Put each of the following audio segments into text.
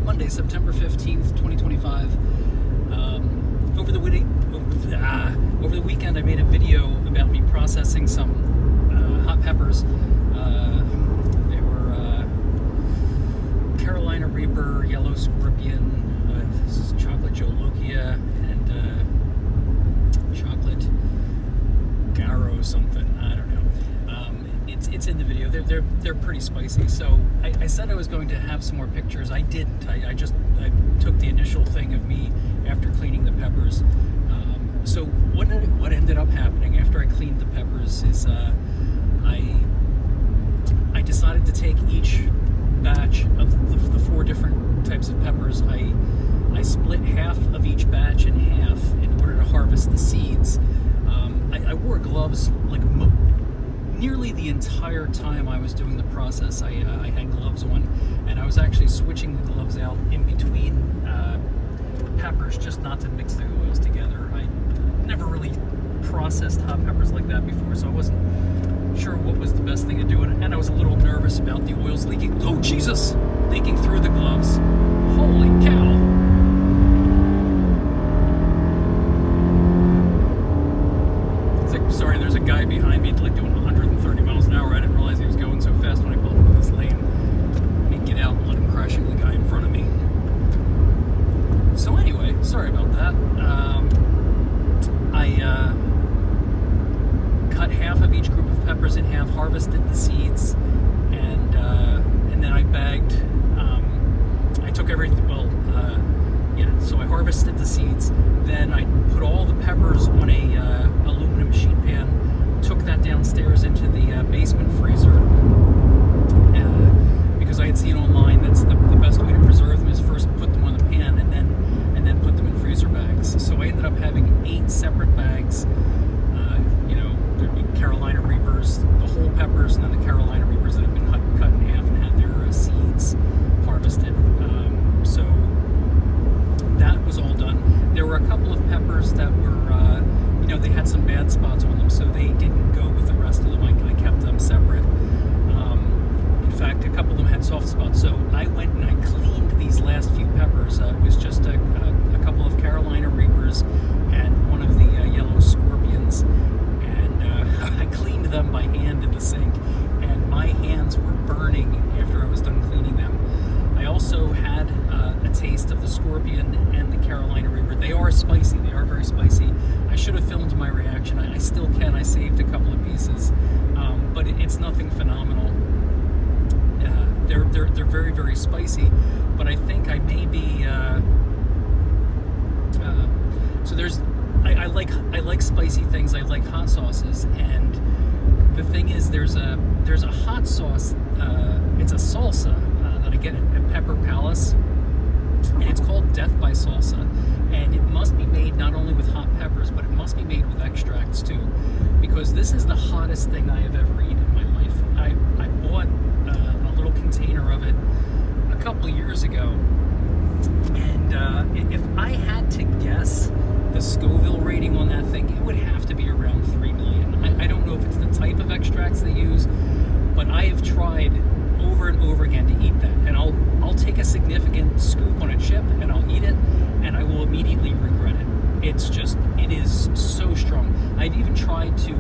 Monday, September 15th, 2025. Over the weekend, I made a video about me processing some hot peppers. They were Carolina Reaper, Yellow Scorpion, Chocolate Jolokia, and Chocolate Garo something. I don't know. It's in the video. They're pretty spicy. So I said I was going to have some more pictures. I didn't. I took the initial thing of me after cleaning the peppers. So what ended up happening after I cleaned the peppers is I decided to take each batch of the 4 different types of peppers. I split half of each batch in half in order to harvest the seeds. I wore gloves like nearly the entire time I was doing the process. I had gloves on, and I was actually switching the gloves out in between peppers just not to mix the oils together. I never really processed hot peppers like that before, so I wasn't sure what was the best thing to do, and I was a little nervous about the oils leaking. Oh Jesus! Leaking through the gloves. Holy cow! Sorry, there's a guy behind me like doing 130 miles an hour. I didn't realize he was going so fast when I pulled into this lane. Let me get out and let him crash into the guy in front of me. So anyway, sorry about that. I cut half of each group of peppers in half, harvested the seeds, and then I bagged. I took everything. So I harvested the seeds. Then I put all the peppers on a aluminum sheet pan. Took that downstairs into the basement freezer because I had seen online that's the best way to preserve them is first put them on the pan and then put them in freezer bags. So I ended up having 8 separate bags. There'd be Carolina Reapers, the whole peppers, and then the Carolina Reapers that have been cut in half and had their seeds harvested. So that was all done. There were a couple of peppers that were, they had some bad spots on them, so they didn't go with the rest of them. I kept them separate. In fact, a couple of them had soft spots, so I went and I cleaned these last few peppers. It was just a couple of Carolina Reapers and one of the Yellow Scorpions, and I cleaned them by hand in the sink, and my hands were burning after I was done cleaning them. I also had a taste of the Scorpion and the Carolina Reaper. They are spicy. They are very spicy. I should have filmed my reaction. I still can. I saved a couple of pieces, but it's nothing phenomenal. They're very, very spicy, but I think I may be. So there's. I like spicy things. I like hot sauces, and the thing is, there's a hot sauce. It's a salsa that I get at Pepper Palace, and it's called Death by Salsa, and it must be made not only with hot peppers, but it must be made with extracts too, because this is the hottest thing I have ever eaten in my life. I bought a little container of it a couple of years ago, and if I had to guess the Scoville rating on that thing, it would have to be around 3 million. I don't know if it's the type of extracts they use, but I have tried over and over again to eat that, and I'll take a significant scoop on a chip and I'll eat it, and I will immediately regret it. It is so strong. I've even tried to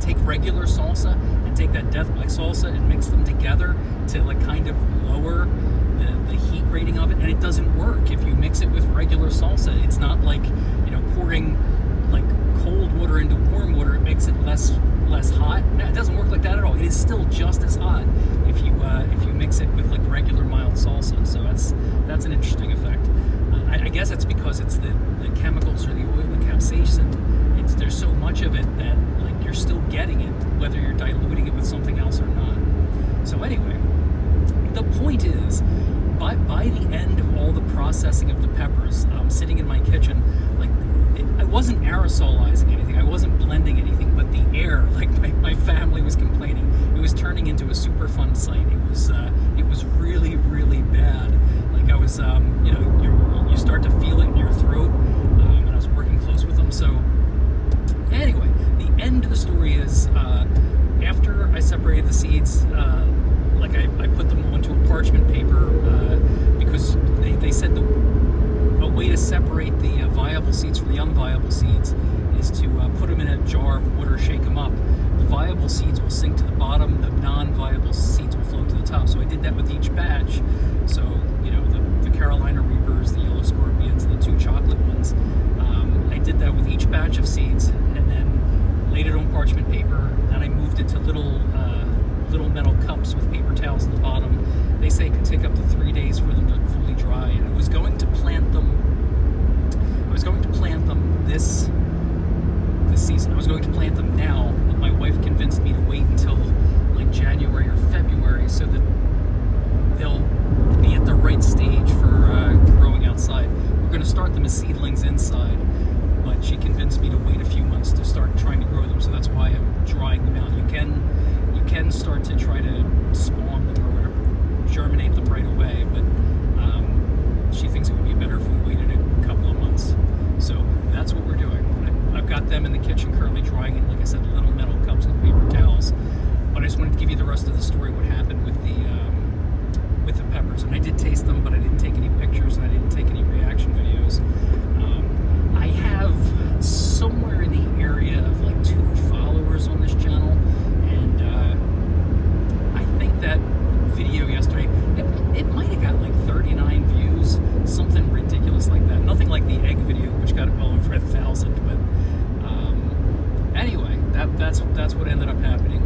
take regular salsa and take that Death by Salsa and mix them together to like kind of lower the heat rating of it, and it doesn't work. If you mix it with regular salsa, it's not like pouring like cold water into warm water. It makes it less hot. No, it doesn't work like that at all. It is still just as hot if you mix it with like regular mild salsa. So that's an interesting effect. I guess it's because it's the chemicals or the oil, the capsaicin. There's so much of it that like you're still getting it, whether you're diluting it with something else or not. So anyway, the point is, by the end of all the processing of the peppers, sitting in my kitchen, like I wasn't aerosolizing anything, I wasn't blending anything, but the air, like my family was complaining, it was turning into a super fun sight. It was really, really bad. Like I was, you start to feel it in your throat, and I was working close with them. So anyway, the end of the story is, after I separated the seeds, I put them onto a parchment paper did that with each batch. So, you know, the Carolina Reapers, the Yellow Scorpions, the 2 chocolate ones. I did that with each batch of seeds, and then laid it on parchment paper. Then I moved it to little metal cups with paper towels at the bottom. They say it could take up to 3 days for them to fully dry. And I was going to plant them. This season. I was going to plant them now, but my wife convinced me to wait until like January or February so that they'll be at the right stage for growing outside. We're going to start them as seedlings inside, but she convinced me to wait a few months to start trying to grow them. So that's why I'm drying them out. You can start to try to spawn them or whatever, germinate them right away, but she thinks it would be better if we waited a couple of months. So that's what we're doing. I've got them in the kitchen currently drying in, like I said, little metal cups with paper towels. But I just wanted to give you the rest of the story, what happened with the peppers. And I did taste them, but I didn't take any pictures and I didn't take any reaction videos. I have somewhere in the area of like 2 followers on this channel, and I think that video yesterday, it might have got like 39 views, something ridiculous like that. Nothing like the egg video, which got well over 1,000. But anyway, that's what ended up happening.